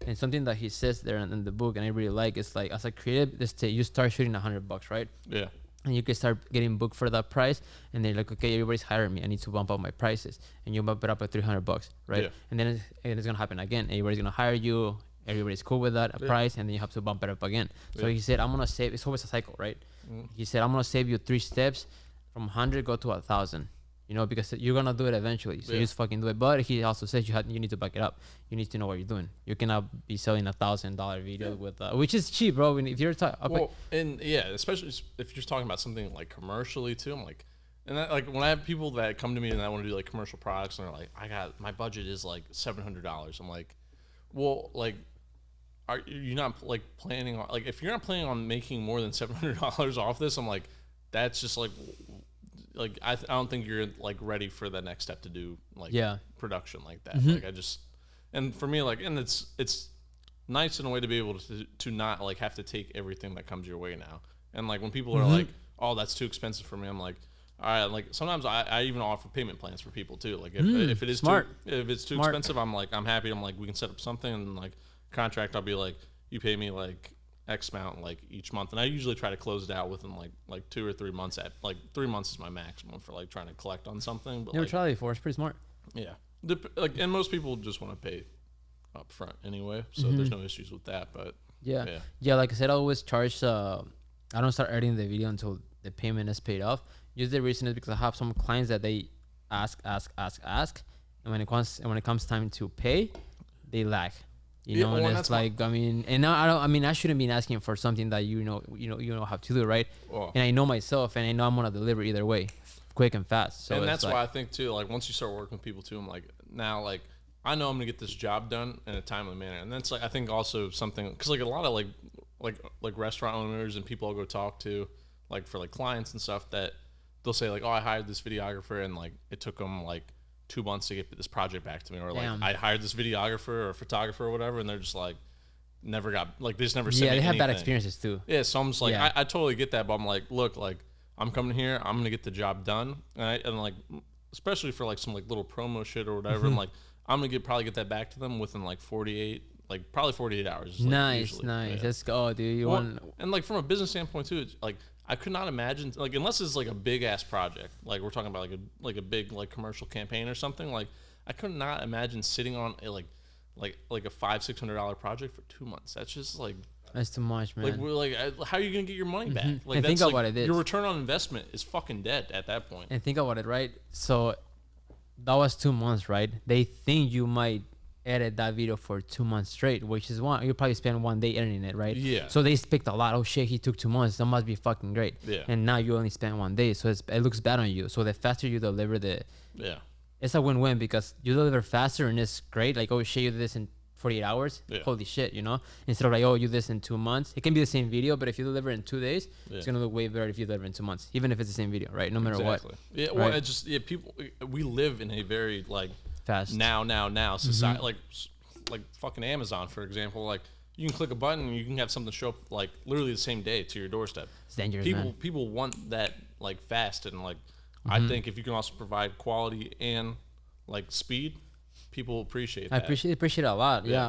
And something that he says there in the book, and I really like, is like, as a creative, let's say you start shooting $100, right? Yeah. And you can start getting booked for that price, and they're like, okay, everybody's hiring me, I need to bump up my prices, and you bump it up at $300, right? Yeah. And then it's gonna happen again. Everybody's gonna hire you. Everybody's cool with that price, and then you have to bump it up again. So he said, I'm gonna save. It's always a cycle, right? He said, I'm gonna save you 3 steps from 100 go to 1,000. You know, because you're gonna do it eventually. So you just fucking do it. But he also says you need to back it up. You need to know what you're doing. You cannot be selling $1,000 video with which is cheap, bro. If you're and especially if you're talking about something like commercially too. I'm like, and that, like when I have people that come to me and I want to do like commercial products, and they're like, my budget is like $700. I'm like, well, like, are you not like planning on, like, if you're not planning on making more than $700 off this, I'm like, that's just like I don't think you're like ready for the next step to do like production like that. Like and for me, like, and it's nice in a way to be able to not like have to take everything that comes your way now. And like when people are like, oh, that's too expensive for me, I'm like, all right. Like sometimes I even offer payment plans for people too. Like if it is smart. If it's too expensive, I'm like, I'm happy. I'm like, we can set up something, and like contract, I'll be like, you pay me like X amount like each month, and I usually try to close it out within like 2 or 3 months. At like 3 months is my maximum for like trying to collect on something. But never tried it before. It's pretty smart. Yeah, like, and most people just want to pay up front anyway, so there's no issues with that. But yeah. Like I said, I always charge. I don't start editing the video until the payment is paid off. Usually the reason is because I have some clients that they ask, and when it comes time to pay, they lag. You know, and it's like, I mean, and I shouldn't be asking for something that you know how to do, right? And I know myself, and I know I'm gonna deliver either way, quick and fast. So and that's like, why I think too, like once you start working with people too, I'm like, now like I know I'm gonna get this job done in a timely manner, and that's like I think also something, because like a lot of like restaurant owners and people I'll go talk to, like for like clients and stuff, that they'll say like, oh, I hired this videographer, and like it took them like 2 months to get this project back to me, or like I hired this videographer or photographer or whatever, and they're just like never got, like they just never sent me they have anything. bad experiences too. Yeah, so I'm just like, I totally get that, but I'm like, look, like I'm coming here, I'm gonna get the job done, and like especially for like some like little promo shit or whatever, I'm like, I'm gonna probably get that back to them within like 48 hours. Nice. Let's go, dude. And like from a business standpoint too, it's like I could not imagine, like, unless it's like a big ass project, like we're talking about like a big like commercial campaign or something, like I could not imagine sitting on a like a $500-600 project for 2 months. That's just like, that's too much, man. Like we're like, how are you gonna get your money back? Like and that's think about it. Your return on investment is fucking dead at that point. And think about it, right? So that was 2 months, right? They think you might edit that video for 2 months straight, which is you probably spend 1 day editing it, right? Yeah. So they picked a lot. Oh shit, he took 2 months. That must be fucking great. Yeah. And now you only spent 1 day, so it looks bad on you. So the faster you deliver it's a win-win, because you deliver faster and it's great. Like, oh shit, you did this in 48 hours. Yeah. Holy shit, you know? Instead of like, oh, you did this in 2 months. It can be the same video, but if you deliver in 2 days, it's gonna look way better if you deliver in 2 months, even if it's the same video, right? No matter what. Yeah. Well, it just people. We live in a very like fast now society. Like fucking Amazon, for example. Like you can click a button and you can have something show up like literally the same day to your doorstep. It's dangerous, people want that like fast, and like I think if you can also provide quality and like speed, people appreciate that. I appreciate it a lot. Yeah.